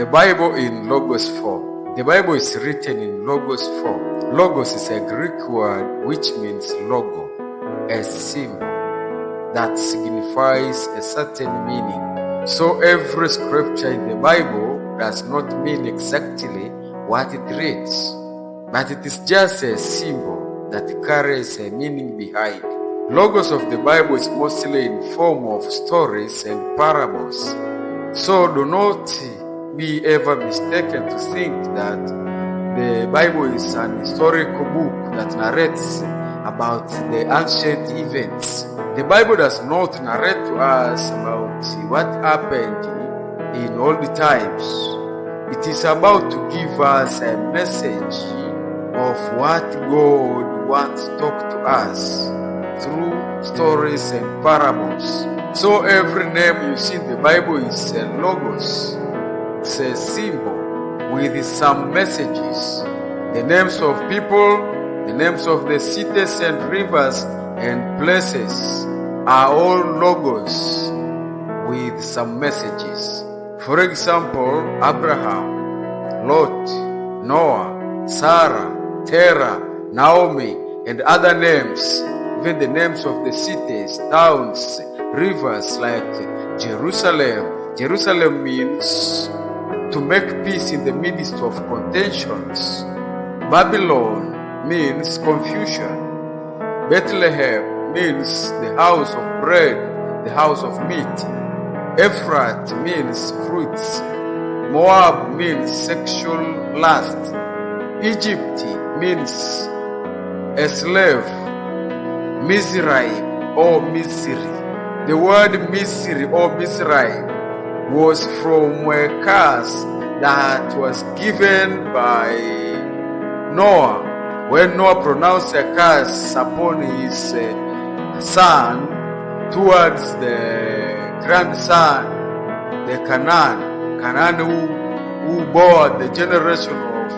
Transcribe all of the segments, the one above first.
the Bible in Logos form. The Bible is written in Logos form. Logos is a Greek word which means logo, a symbol that signifies a certain meaning. So every scripture in the Bible does not mean exactly what it reads, but it is just a symbol that carries a meaning behind. Logos of the Bible is mostly in form of stories and parables. So do not be ever mistaken to think that the Bible is an historical book that narrates about the ancient events. The Bible does not narrate to us about what happened in old times. It is about to give us a message of what God wants to talk to us through stories and parables. So every name you see in the Bible is a logos. It's a symbol with some messages. The names of people, the names of the cities and rivers and places are all logos with some messages. For example, Abraham, Lot, Noah, Sarah, Terah, Naomi, and other names, even the names of the cities, towns, rivers like Jerusalem. Jerusalem means to make peace in the midst of contentions. Babylon means confusion. Bethlehem means the house of bread, the house of meat. Ephrath means fruits. Moab means sexual lust. Egypt means a slave. Mizraim or Misri. The word Misri or Mizraim was from a curse that was given by Noah. When Noah pronounced a curse upon his son towards the grandson, the Canaan who bore the generation of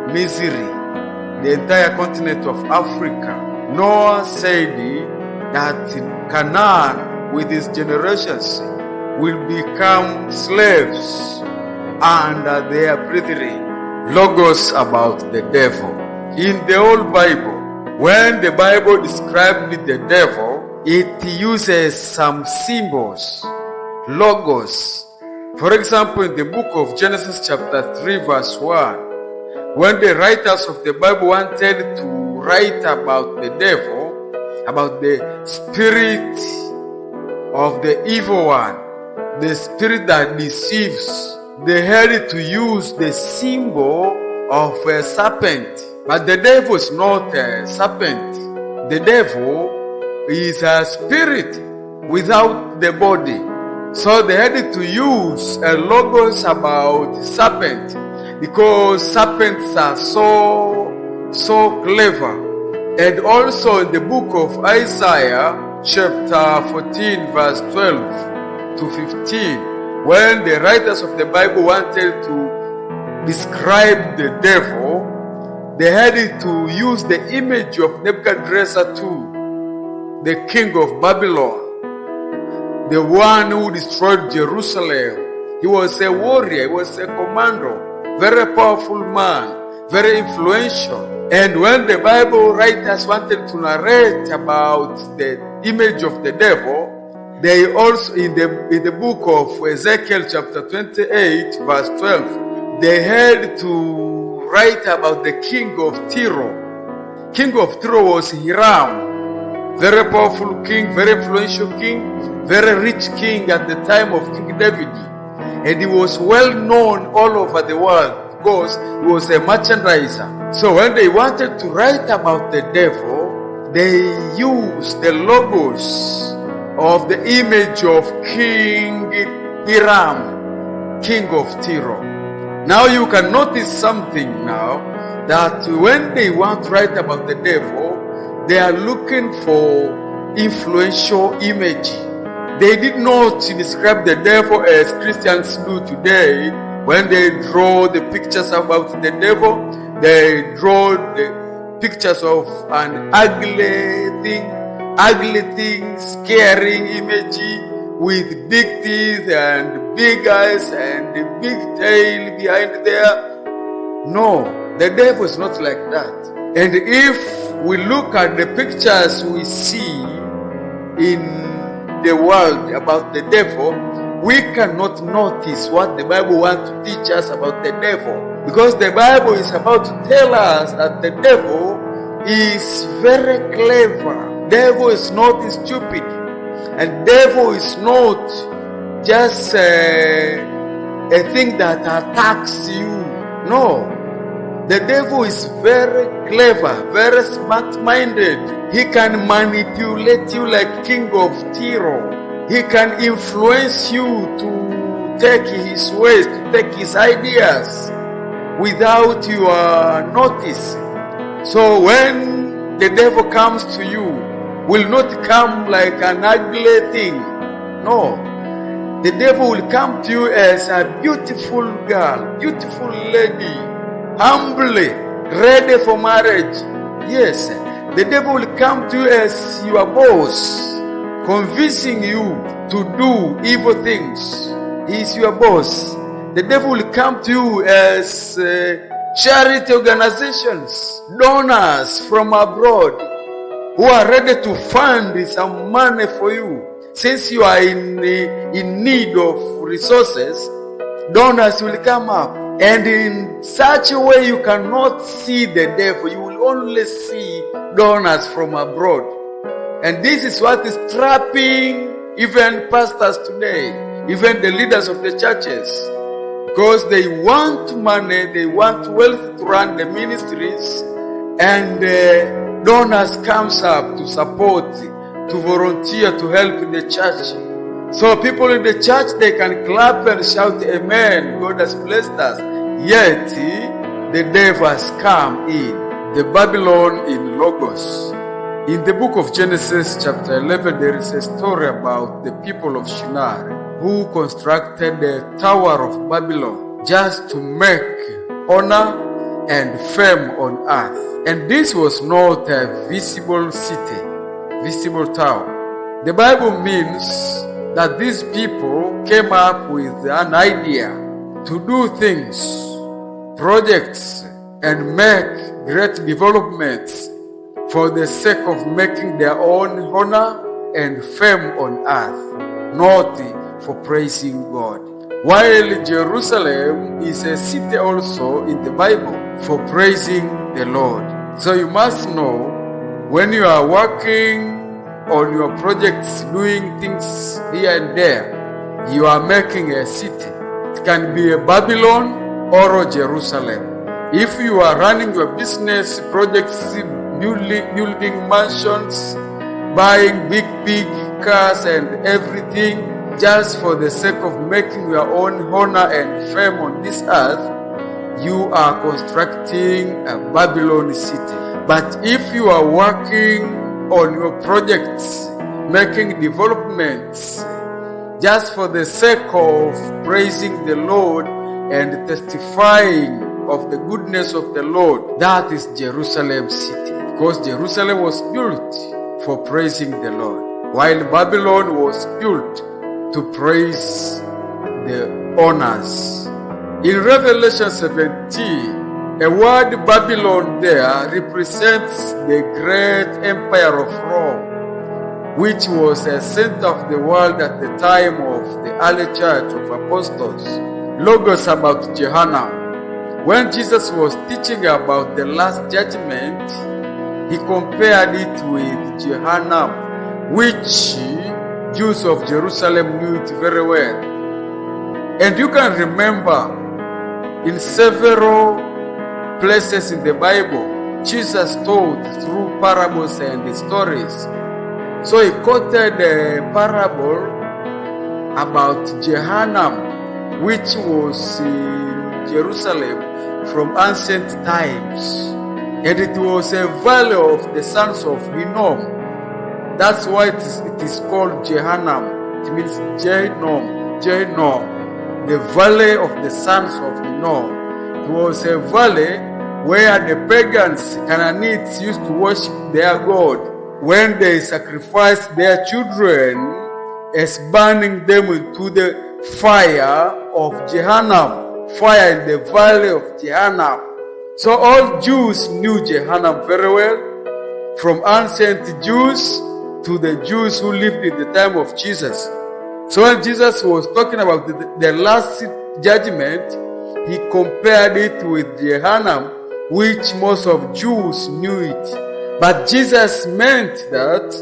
Misri, the entire continent of Africa. Noah said that Canaan with his generations will become slaves under their brethren. Logos about the devil. In the old Bible, when the Bible described the devil, it uses some symbols, logos. For example, in the book of Genesis chapter 3 verse 1, when the writers of the Bible wanted to write about the devil, about the spirit of the evil one, the spirit that deceives, they had to use the symbol of a serpent. But the devil is not a serpent. The devil is a spirit without the body. So they had to use a logos about serpent, because serpents are so clever. And also in the book of Isaiah chapter 14 verse 12 to 15, when the writers of the Bible wanted to describe the devil, they had to use the image of Nebuchadnezzar II, the king of Babylon, the one who destroyed Jerusalem. He was a warrior, he was a commando, very powerful man, very influential. And when the Bible writers wanted to narrate about the image of the devil, they also, in the book of Ezekiel chapter 28 verse 12, they had to write about the king of Tyre. King of Tyre was Hiram, very powerful king, very influential king, very rich king at the time of King David. And he was well known all over the world because he was a merchandiser. So when they wanted to write about the devil, they used the logos of the image of King Hiram, king of Tyre. Now you can notice something now, that when they want to write about the devil, they are looking for influential image. They did not describe the devil as Christians do today. When they draw the pictures about the devil, they draw the pictures of an ugly thing, scary image with big teeth and big eyes and a big tail behind there. No, the devil is not like that. And if we look at the pictures we see in the world about the devil, we cannot notice what the Bible wants to teach us about the devil. Because the Bible is about to tell us that the devil is very clever. Devil is not stupid. And devil is not just a thing that attacks you. No. The devil is very clever, very smart-minded. He can manipulate you like King of Tyre. He can influence you to take his ways, to take his ideas without your notice. So when the devil comes to you, will not come like an ugly thing. No. The devil will come to you as a beautiful girl, beautiful lady, humbly, ready for marriage. Yes, the devil will come to you as your boss, convincing you to do evil things. He is your boss. The devil will come to you as charity organizations, donors from abroad who are ready to fund some money for you. Since you are in need of resources, donors will come up. And in such a way you cannot see the devil. You will only see donors from abroad. And this is what is trapping even pastors today, even the leaders of the churches. Because they want money, they want wealth to run the ministries, and donors comes up to support, to volunteer, to help in the church. So people in the church, they can clap and shout, amen, God has blessed us. Yet, the devil has come in. The Babylon in Logos. In the book of Genesis chapter 11, there is a story about the people of Shinar who constructed the Tower of Babylon just to make honor and fame on earth. And this was not a visible city, visible tower. The Bible means that these people came up with an idea to do things, projects, and make great developments for the sake of making their own honor and fame on earth, not for praising God. While Jerusalem is a city also in the Bible for praising the Lord. So you must know, when you are working on your projects, doing things here and there, you are making a city. It can be a Babylon or a Jerusalem. If you are running your business projects, building mansions, buying big cars and everything, just for the sake of making your own honor and fame on this earth, you are constructing a Babylon city. But if you are working on your projects, making developments, just for the sake of praising the Lord and testifying of the goodness of the Lord, that is Jerusalem city. Because Jerusalem was built for praising the Lord, while Babylon was built to praise the honors. In Revelation 17, the word Babylon there represents the great empire of Rome, which was a center of the world at the time of the early church of apostles. Logos about Jehannam. When Jesus was teaching about the last judgment, he compared it with Jehannam, which Jews of Jerusalem knew it very well. And you can remember in several places in the Bible, Jesus told through parables and stories. So he quoted a parable about Jehannam, which was in Jerusalem from ancient times. And it was a valley of the sons of Hinnom. That's why it is called Jehannam. It means Gehinnom, the valley of the sons of Hinnom. It was a valley where the pagans, Canaanites, used to worship their God. When they sacrificed their children as burning them into the fire of Jehannam, fire in the valley of Jehannam. So all Jews knew Jehannam very well, from ancient Jews to the Jews who lived in the time of Jesus. So when Jesus was talking about the last judgment, he compared it with Jehannam, which most of Jews knew it. But Jesus meant that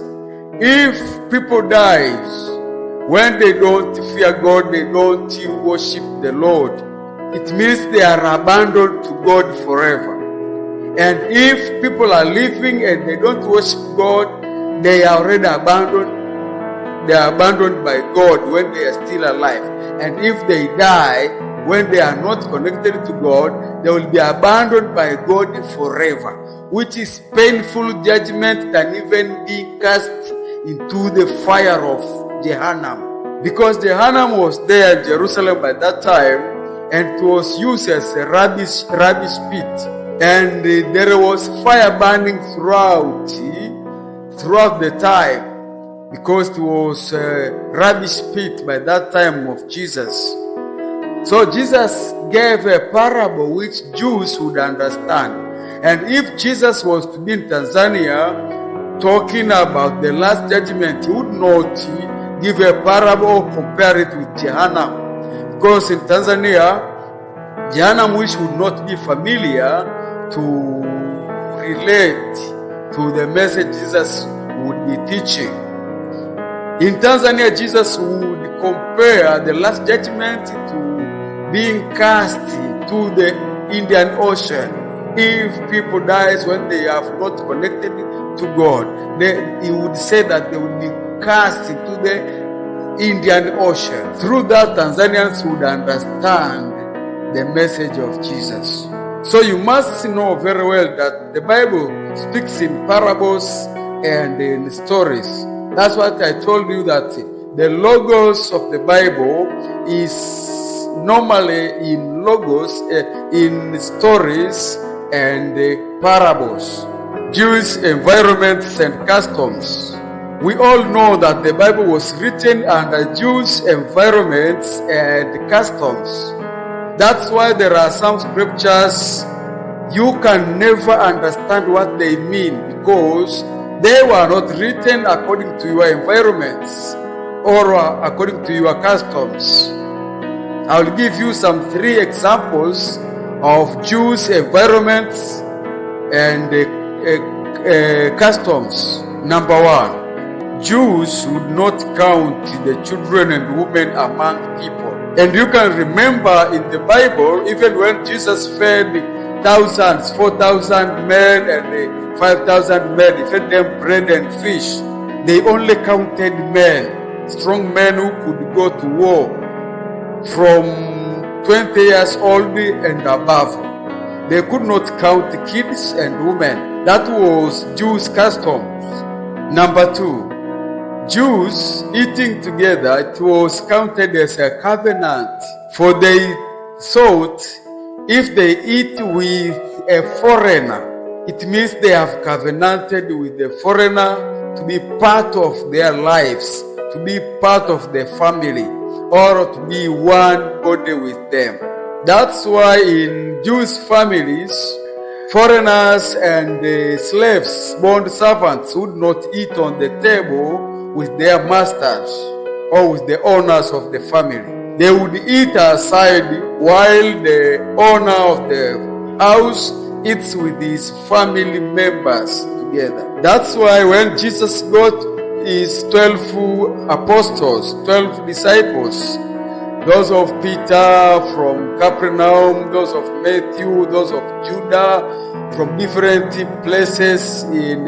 if people die when they don't fear God, they don't worship the Lord, it means they are abandoned to God forever. And if people are living and they don't worship God, they are already abandoned. They are abandoned by God when they are still alive. And if they die when they are not connected to God, they will be abandoned by God forever, which is painful judgment than even being cast into the fire of Jehannam. Because Jehannam was there in Jerusalem by that time, and it was used as a rubbish pit. And there was fire burning throughout the time, because it was a rubbish pit by that time of Jesus. So Jesus gave a parable which Jews would understand. And if Jesus was to be in Tanzania talking about the last judgment, he would not give a parable or compare it with Jehannam. Because in Tanzania, Jehannam, which would not be familiar to relate to the message Jesus would be teaching. In Tanzania, Jesus would compare the last judgment to being cast to the Indian Ocean. If people die when they have not connected to God, he would say that they would be cast into the Indian Ocean. Through that, Tanzanians would understand the message of Jesus. So you must know very well that the Bible speaks in parables and in stories. That's what I told you, that the logos of the Bible is normally in logos, in stories and parables. Jewish environments and customs. We all know that the Bible was written under Jewish environments and customs. That's why there are some scriptures you can never understand what they mean, because they were not written according to your environments or according to your customs. I will give you some 3 examples of Jewish environments and customs. Number 1, Jews would not count the children and women among people. And you can remember in the Bible, even when Jesus fed thousands, 4,000 men and 5,000 men, he fed them bread and fish. They only counted men, strong men who could go to war, from 20 years old and above. They could not count kids and women. That was Jews' customs. Number 2, Jews eating together, it was counted as a covenant. For they thought if they eat with a foreigner, it means they have covenanted with the foreigner to be part of their lives, to be part of the family, or to be one body with them. That's why in Jewish families, foreigners and slaves, bond servants, would not eat on the table with their masters or with the owners of the family. They would eat aside while the owner of the house eats with his family members together. That's why when Jesus got his 12 apostles, 12 disciples, those of Peter from Capernaum, those of Matthew, those of Judah, from different places in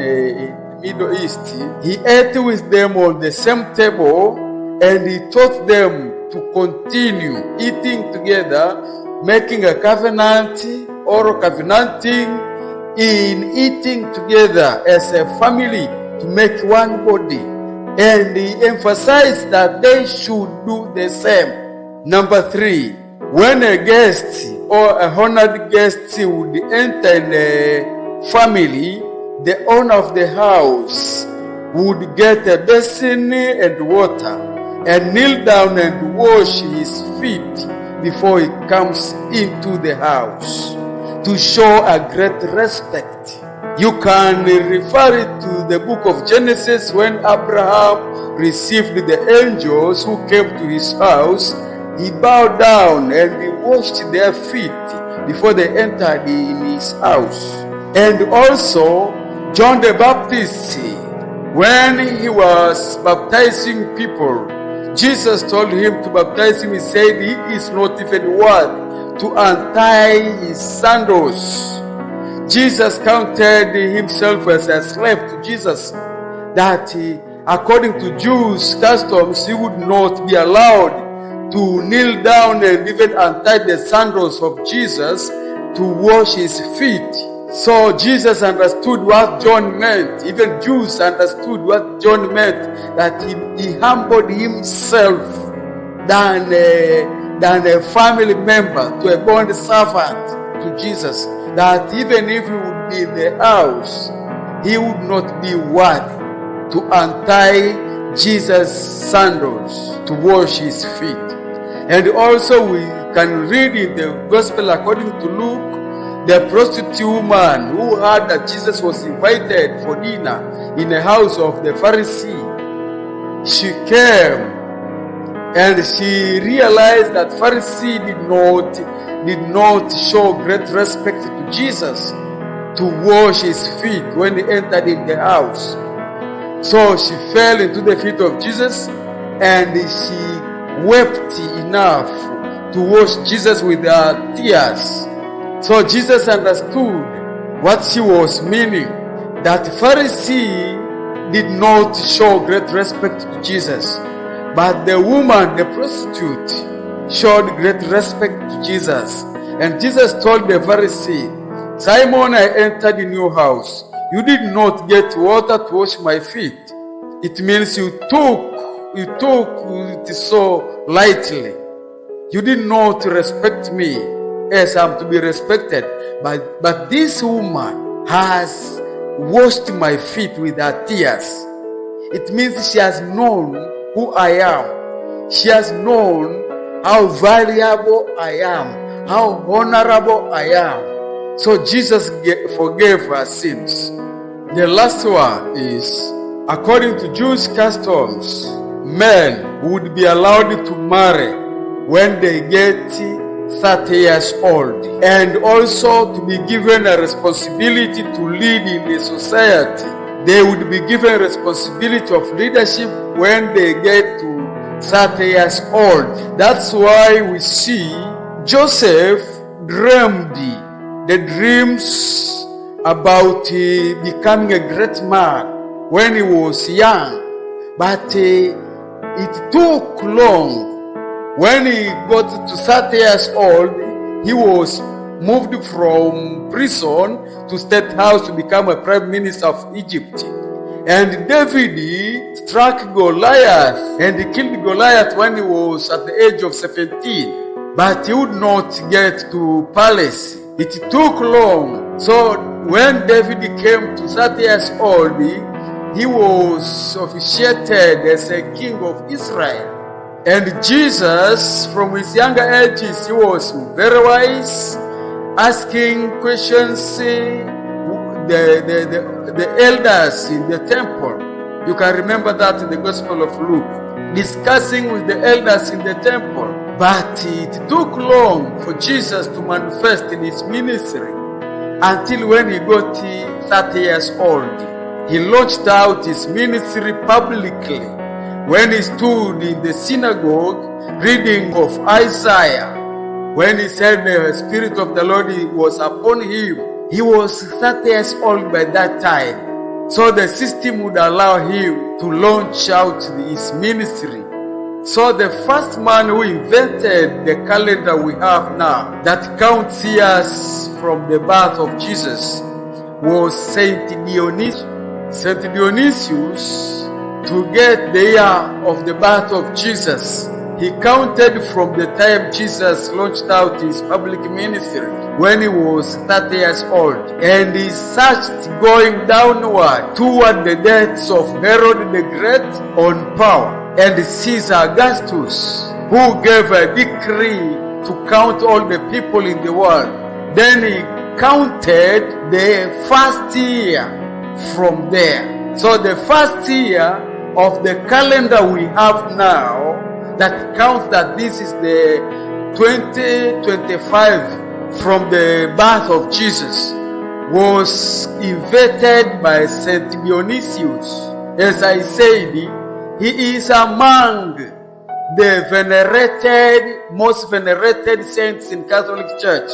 Middle East, he ate with them on the same table, and he taught them to continue eating together, making a covenant or covenanting in eating together as a family to make one body. And he emphasized that they should do the same. Number 3, when a guest or a honored guest would enter in a family, the owner of the house would get a basin and water and kneel down and wash his feet before he comes into the house, to show a great respect. You can refer it to the book of Genesis when Abraham received the angels who came to his house. He bowed down and he washed their feet before they entered in his house. And also John the Baptist, when he was baptizing people, Jesus told him to baptize him. He said he is not even worthy to untie his sandals. Jesus counted himself as a slave to Jesus, that according to Jews' customs, he would not be allowed to kneel down and even untie the sandals of Jesus to wash his feet. So Jesus understood what John meant. Even Jews understood what John meant, that he humbled himself than a family member, to a bond servant to Jesus, that even if he would be in the house, he would not be worthy to untie Jesus' sandals to wash his feet. And also we can read in the Gospel according to Luke, the prostitute woman who heard that Jesus was invited for dinner in the house of the Pharisee. She came and she realized that Pharisee did not show great respect to Jesus to wash his feet when he entered in the house. So she fell into the feet of Jesus and she wept enough to wash Jesus with her tears. So Jesus understood what she was meaning, that Pharisee did not show great respect to Jesus, but the woman, the prostitute, showed great respect to Jesus. And Jesus told the Pharisee, Simon, I entered in your house. You did not get water to wash my feet. It means you took it so lightly. You did not respect me as I'm to be respected. But this woman has washed my feet with her tears. It means she has known who I am. She has known how valuable I am, how honorable I am. So Jesus forgave her sins. The last one is, according to Jewish customs, men would be allowed to marry when they get 30 years old, and also to be given a responsibility to lead in the society. They would be given responsibility of leadership when they get to 30 years old. That's why we see Joseph dreamed the dreams about becoming a great man when he was young, but it took long. When he got to 30 years old, he was moved from prison to state house to become a prime minister of Egypt. And David struck Goliath and he killed Goliath when he was at the age of 17. But he would not get to palace. It took long. So when David came to 30 years old, he was officiated as a king of Israel. And Jesus, from his younger ages, he was very wise, asking questions the elders in the temple. You can remember that in the Gospel of Luke, discussing with the elders in the temple. But it took long for Jesus to manifest in his ministry until when he got 30 years old. He launched out his ministry publicly when he stood in the synagogue reading of Isaiah. When he said the Spirit of the Lord was upon him, he was 30 years old by that time. So the system would allow him to launch out his ministry. So the first man who invented the calendar we have now, that counts years from the birth of Jesus, was Saint Dionysius. Saint Dionysius, to get the year of the birth of Jesus, he counted from the time Jesus launched out his public ministry when he was 30 years old, and he searched going downward toward the deaths of Herod the Great on power. and Caesar Augustus, who gave a decree to count all the people in the world. Then he counted the first year from there. So the first year of the calendar we have now, that counts that this is the 2025 from the birth of Jesus, was invented by Saint Dionysius. As I said, he is among the most venerated saints in Catholic Church.